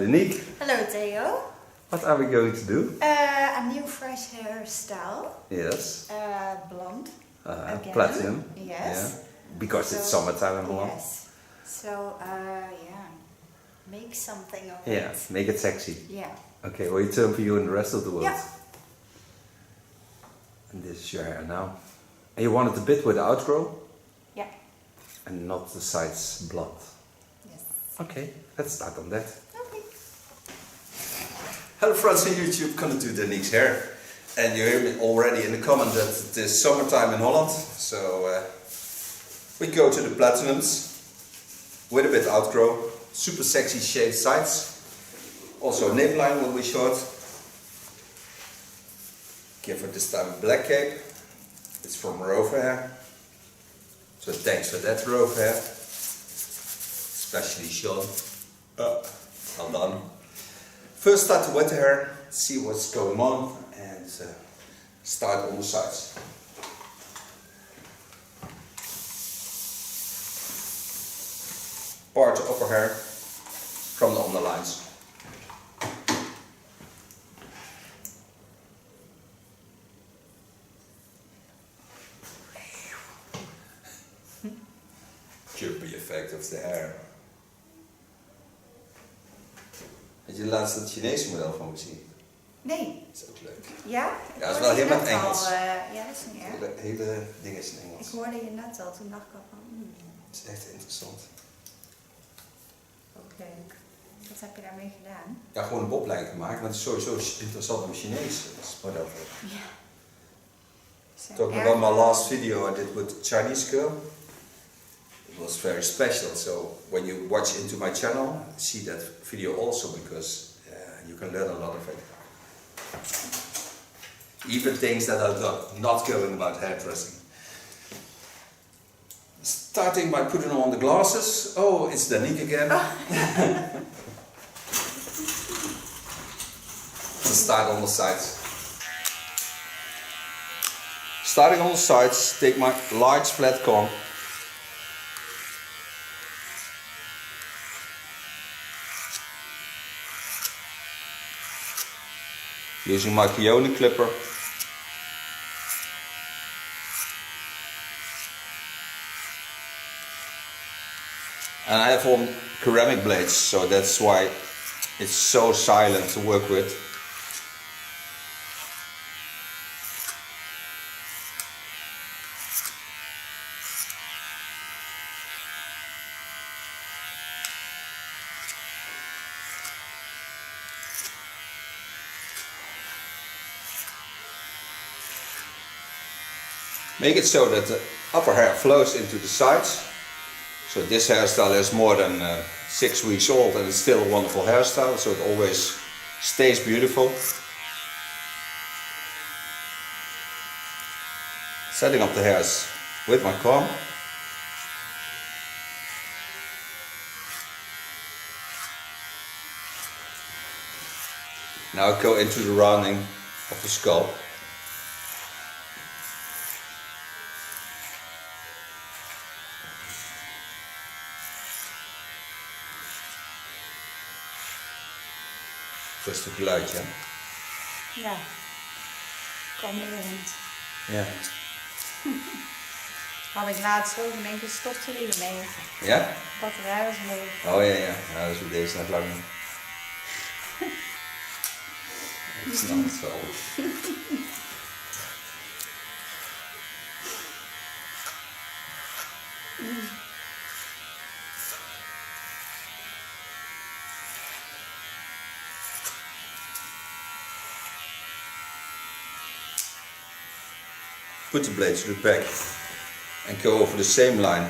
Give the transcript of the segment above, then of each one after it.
Danique. Hello Theo. What are we going to do? A new fresh hairstyle. Yes. Blonde. Again. Platinum. Yes. Yeah. Because it's summertime in Holland. Yes. So yeah, make something of it. Yeah, make it sexy. Yeah. Okay, well, turn for you and the rest of the world. Yeah. And this is your hair now. And you want it a bit with the outgrow? Yeah. And not the sides blonde. Yes. Okay, let's start on that. Okay. Hello friends on YouTube, gonna do Danique's hair. And you hear me already in the comment that it is summertime in Holland. So we go to the platinums with a bit outgrow. Super sexy shaved sides. Also napeline will be short. Give her this time a black cape. It's from Rover hair. So thanks for that Rover hair. Especially Sean. Well done. First start to wet the hair, see what's going on and start on the sides. Part the upper hair from the underlines. Jumpy effect of the hair. Heb je laatst het Chinese model van gezien? Nee. Dat is ook leuk. Ja? Ja, dat is wel helemaal Engels. Ja, dat is niet erg. Het hele ding is in Engels. Ik hoorde je net al, toen dacht ik al van... Het is echt interessant. Ook leuk. Wat heb je daarmee gedaan? Ja, gewoon een boblijn gemaakt, maar het is sowieso interessant om Chinees model te hebben. Ja. Talking about my last video I did with a Chinese girl. It was very special, so when you watch into my channel, see that video also because you can learn a lot of it. Even things that are not going about hairdressing. Starting by putting on the glasses. Oh, it's Danique again. Let's start on the sides. Starting on the sides, take my large flat comb. Using my peony clipper. And I have on ceramic blades, so that's why it's so silent to work with. Make it so that the upper hair flows into the sides. So this hairstyle is more than 6 weeks old and it's still a wonderful hairstyle, so it always stays beautiful. Setting up the hairs with my comb. Now I go into the rounding of the skull. Dat is een geluidje. Ja. Kalmerend. Ja. Had ik laatst ook in één keer stopte die ermee. Ja? Batterij was leeg. Oh ja, ja. Nou, dat is voor deze nog lang niet. Ik snap het wel. Put the blade to the back and go over the same line,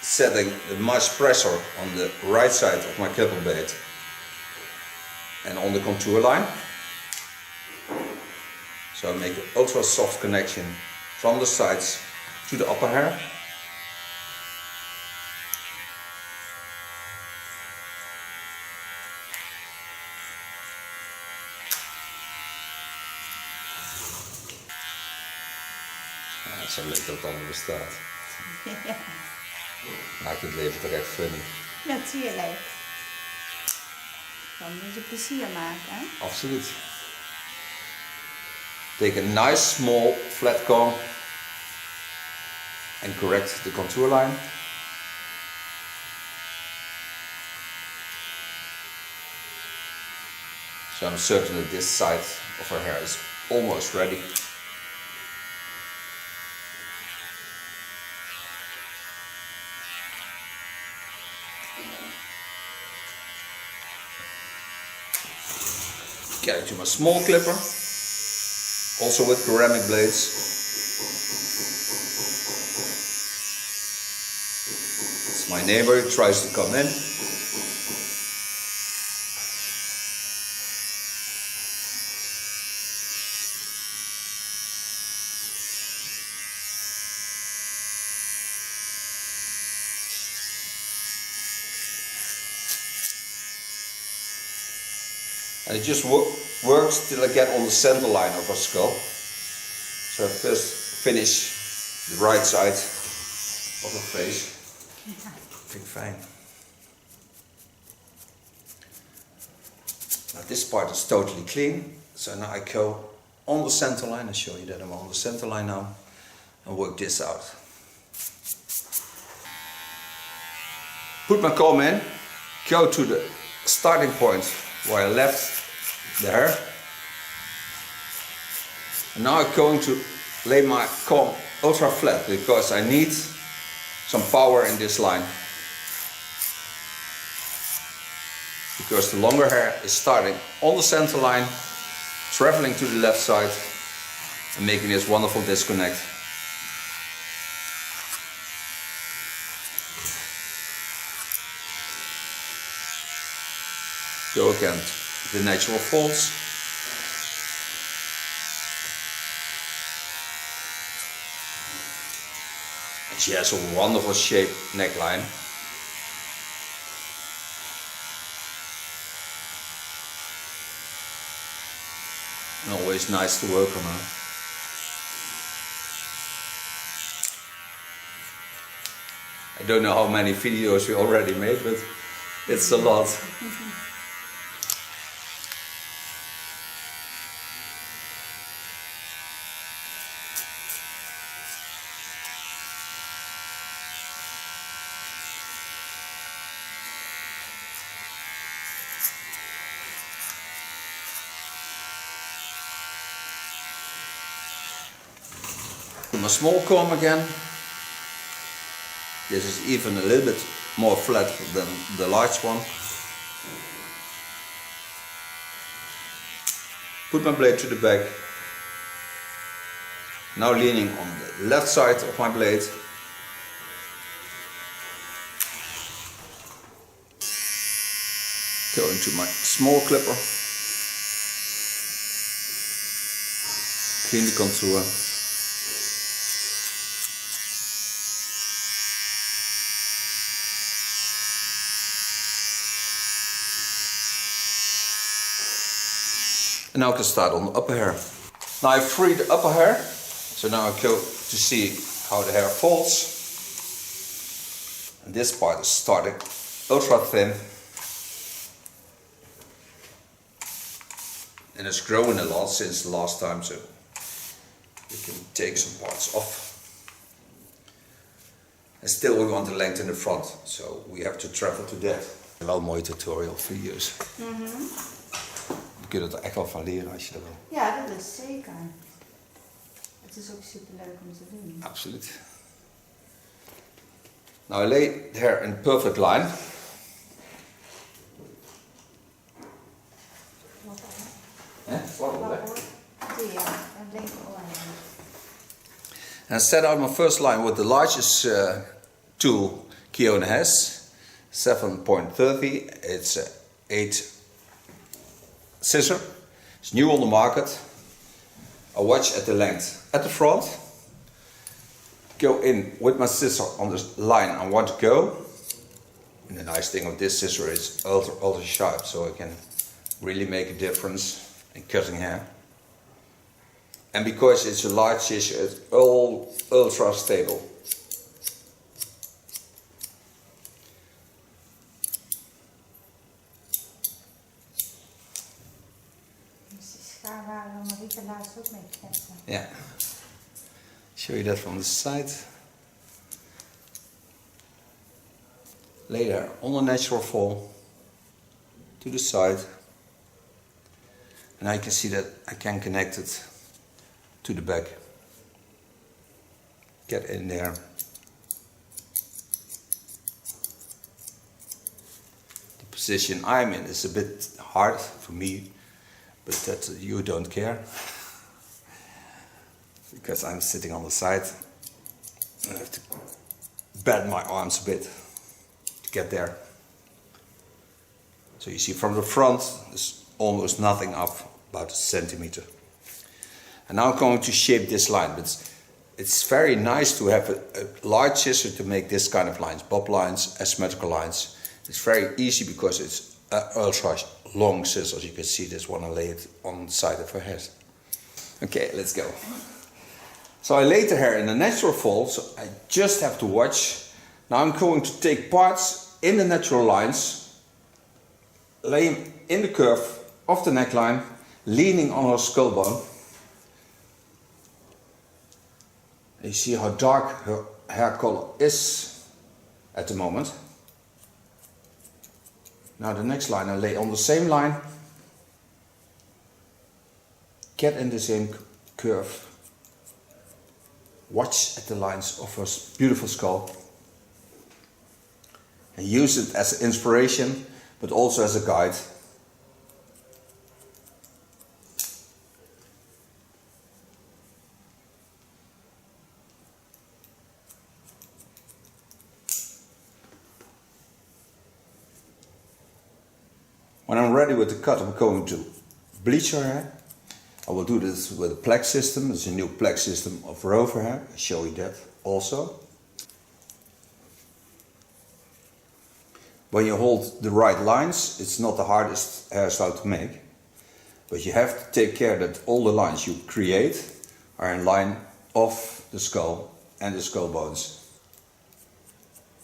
setting the much pressure on the right side of my clipper blade and on the contour line. So I make an ultra soft connection from the sides to the upper hair. Ja, zo leuk dat het allemaal bestaat. Ja. Maakt het leven toch echt funny. Natuurlijk. Dan moet je plezier maken, hè? Absoluut. Take a nice small flat comb and correct the contour line. So I'm certain that this side of her hair is almost ready. Get it to my small clipper, also with ceramic blades. It's my neighbor who tries to come in. And it just works till I get on the center line of her skull. So I first finish the right side of her face. Pretty fine. Now this part is totally clean. So now I go on the center line. I'll show you that I'm on the center line now. And work this out. Put my comb in. Go to the starting point where I left the hair. And now I'm going to lay my comb ultra flat because I need some power in this line. Because the longer hair is starting on the center line, traveling to the left side and making this wonderful disconnect. Go again, the natural folds. And she has a wonderful shaped neckline. And always nice to work on her. I don't know how many videos we already made, but it's a lot. My small comb again. This is even a little bit more flat than the large one. Put my blade to the back. Now leaning on the left side of my blade. Go into my small clipper. Clean the contour. And now I can start on the upper hair. Now I free the upper hair, so now I go to see how the hair falls. And this part is starting ultra thin. And it's growing a lot since the last time, so we can take some parts off. And still we want the length in the front, so we have to travel to that. Wel een mooie tutorial video's. Je kunt er echt wel van leren als je dat wil. Ja, dat is zeker. Het is ook super leuk om te doen. Absoluut. Now I lay the hair in a perfect line. And set out my first line with the largest tool Kiona has, 7.30. It's an 8 scissor. It's new on the market. I watch at the length at the front. Go in with my scissor on the line I want to go. And the nice thing of this scissor is ultra sharp, so I can really make a difference in cutting hair. And because it's a large scissor, it's all ultra stable. Daar waren Marieke laatst ook mee kletsen. Yeah. Show you that from the side. Lay there on the natural fall to the side. And I can see that I can connect it to the back. Get in there. The position I'm in is a bit hard for me, but that you don't care. Because I'm sitting on the side. I have to bend my arms a bit to get there. So you see from the front there's almost nothing up, about a centimeter. And now I'm going to shape this line, but it's very nice to have a large scissor to make this kind of lines, bob lines, asymmetrical lines. It's very easy because it's ultra long scissors. You can see this one, I lay it on the side of her head. Okay, let's go. So I laid the hair in a natural fall, so I just have to watch. Now I'm going to take parts in the natural lines, lay them in the curve of the neckline, leaning on her skull bone. You see how dark her hair color is at the moment. Now the next line I lay on the same line, get in the same curve, watch at the lines of her beautiful skull and use it as an inspiration but also as a guide. When I'm ready with the cut, I'm going to bleach her hair. I will do this with a plaque system. It's a new plaque system of rover hair. I'll show you that also. When you hold the right lines, it's not the hardest hairstyle to make. But you have to take care that all the lines you create are in line of the skull and the skull bones.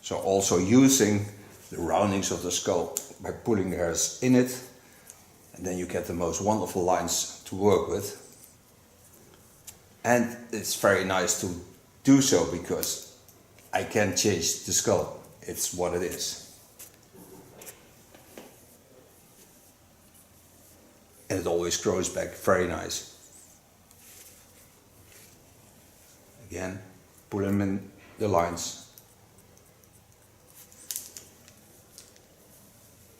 So also using the roundings of the skull by pulling the hairs in it, and then you get the most wonderful lines to work with. And it's very nice to do so because I can change the skull. It's what it is. And it always grows back very nice. Again, pull them in the lines.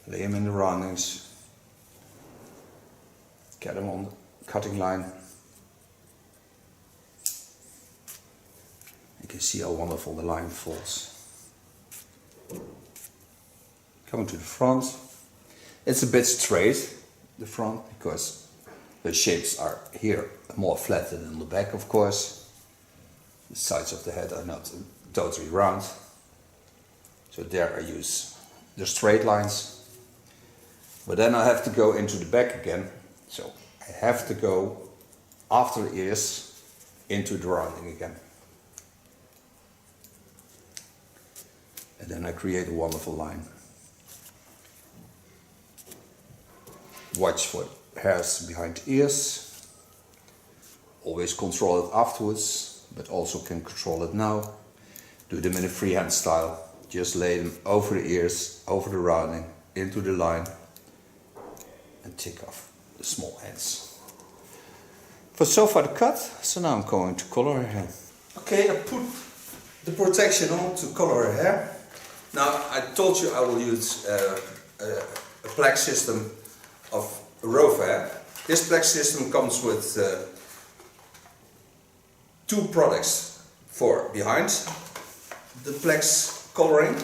Lay them in the roundings, get them on the cutting line. You can see how wonderful the line falls. Coming to the front, it's a bit straight, the front, because the shapes are here more flat than in the back, of course. The sides of the head are not totally round, so there I use the straight lines. But then I have to go into the back again, so I have to go after the ears into the rounding again. And then I create a wonderful line. Watch for hairs behind the ears. Always control it afterwards, but also can control it now. Do them in a freehand style. Just lay them over the ears, over the rounding, into the line. And take off the small ends. For so far the cut, so now I'm going to color her hair. Okay, I put the protection on to color her hair. Now I told you I will use a plaque system of rover hair. This plaque system comes with two products for behind the plaques coloring,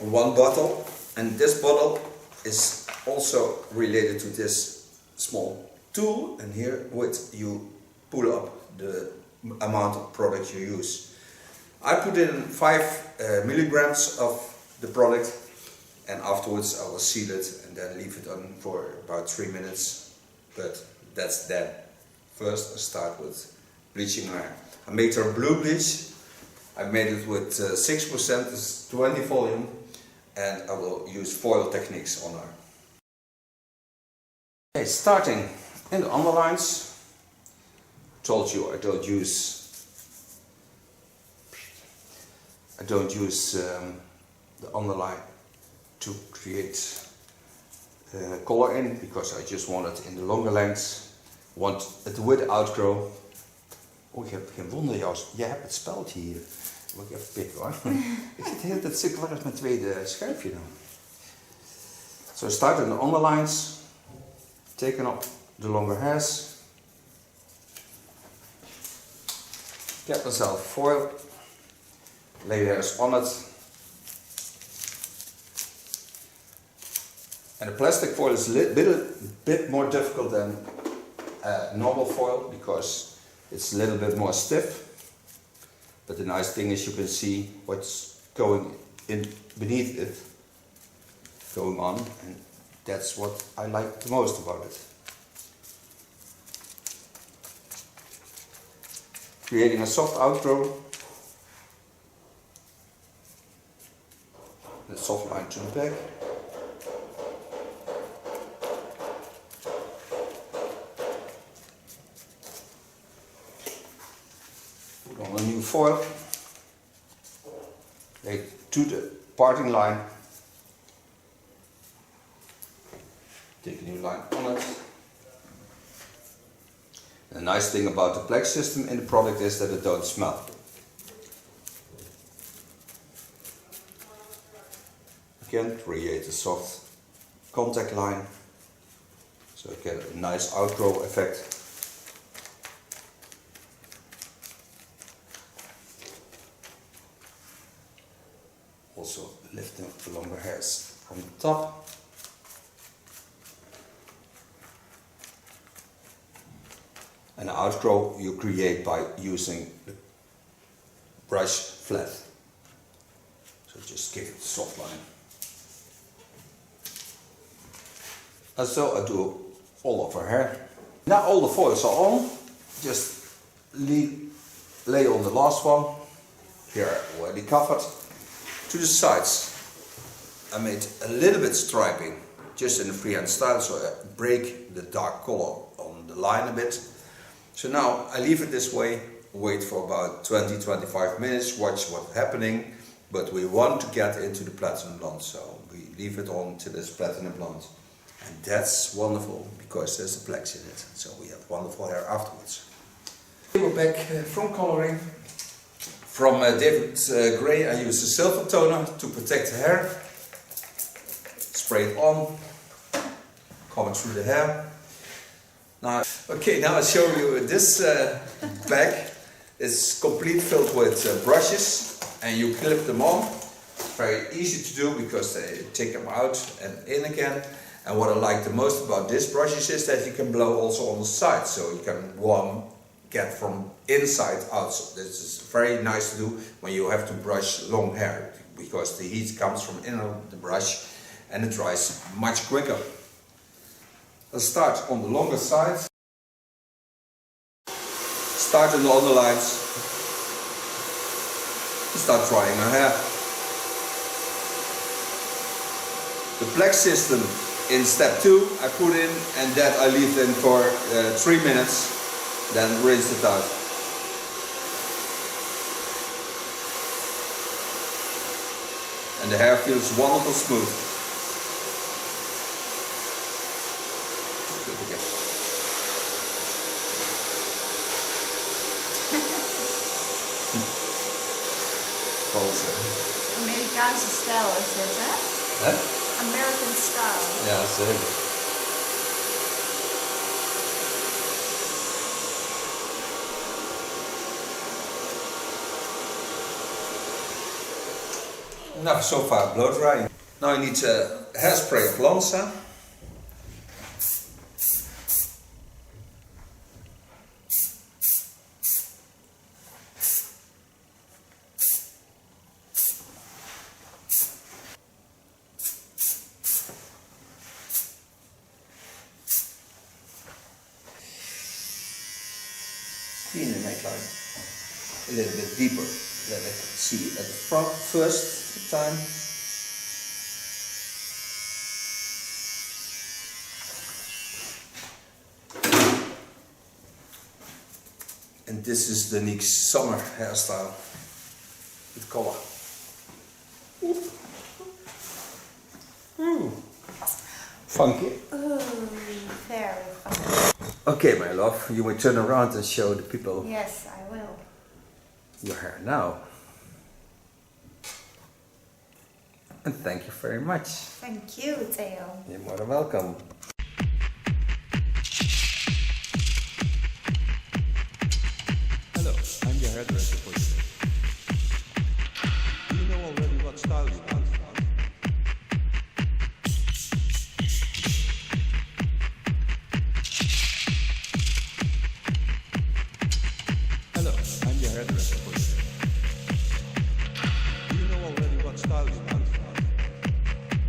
one bottle, and this bottle is also related to this small tool, and here with you pull up the amount of product you use. I put in 5 milligrams of the product, and afterwards I will seal it and then leave it on for about 3 minutes, but that's then. First I start with bleaching my hair. I made her blue bleach. I made it with 6%, it's 20 volume, and I will use foil techniques on her. Okay, starting And the underlines, told you I don't use the underline to create color in, because I just want it in the longer lengths. Want het wit outgrow. Oh, ik heb geen wonder, Joost. Jij hebt het speltje hier. Moet ik even pikken hoor. Ik zit de hele tijd stuk. Waar is mijn tweede schuifje dan? So start in the underlines, taking up the longer hairs. Get myself foil, lay the hairs on it. And the plastic foil is a bit more difficult than normal foil because it's a little bit more stiff. But the nice thing is you can see what's going in beneath it, going on, and that's what I like the most about it. Creating a soft outgrow, the soft line to the back. Put on a new foil, lay to the parting line, take a new line on it. The nice thing about the plex system in the product is that it don't smell. Again, create a soft contact line so you get a nice outgrow effect. Also lifting the longer hairs from the top. And the outgrow you create by using the brush flat. So just give it a soft line. And so I do all of her hair. Now all the foils are on. Just lay on the last one. Here already covered. To the sides I made a little bit striping just in the freehand style, so I break the dark color on the line a bit. So now I leave it this way, wait for about 20-25 minutes, watch what's happening, but we want to get into the platinum blonde, so we leave it on till it's platinum blonde. And that's wonderful because there's a plex in it, so we have wonderful hair afterwards. We're back from coloring. From David Gray I use the silver toner to protect the hair. Spray it on, coming through the hair. Now I show you this bag. It's complete filled with brushes and you clip them on. Very easy to do because they take them out and in again. And what I like the most about this brushes is that you can blow also on the side, so you can get from inside out. So this is very nice to do when you have to brush long hair, because the heat comes from in the brush and it dries much quicker. Let's start on the longer side. Start in the underlines. Start drying our hair. The plex system in step 2 I put in, and that I leave in for 3 minutes, then rinse it out. And the hair feels wonderful smooth. Good again. Amerikaanse stijl is dit, hè? Huh? American style. Ja, zeker. Now, so far blow drying. Now you need hairspray of Lanza. In the neckline a little bit deeper. Let it see at the front first time. And this is the unique summer hairstyle with color. Funky. Ooh, very fun. Okay, my love, you will turn around and show the people Yes, I will. your hair now. And thank you very much. Thank you, Theo. You're more than welcome. Hello, I'm your hairdresser.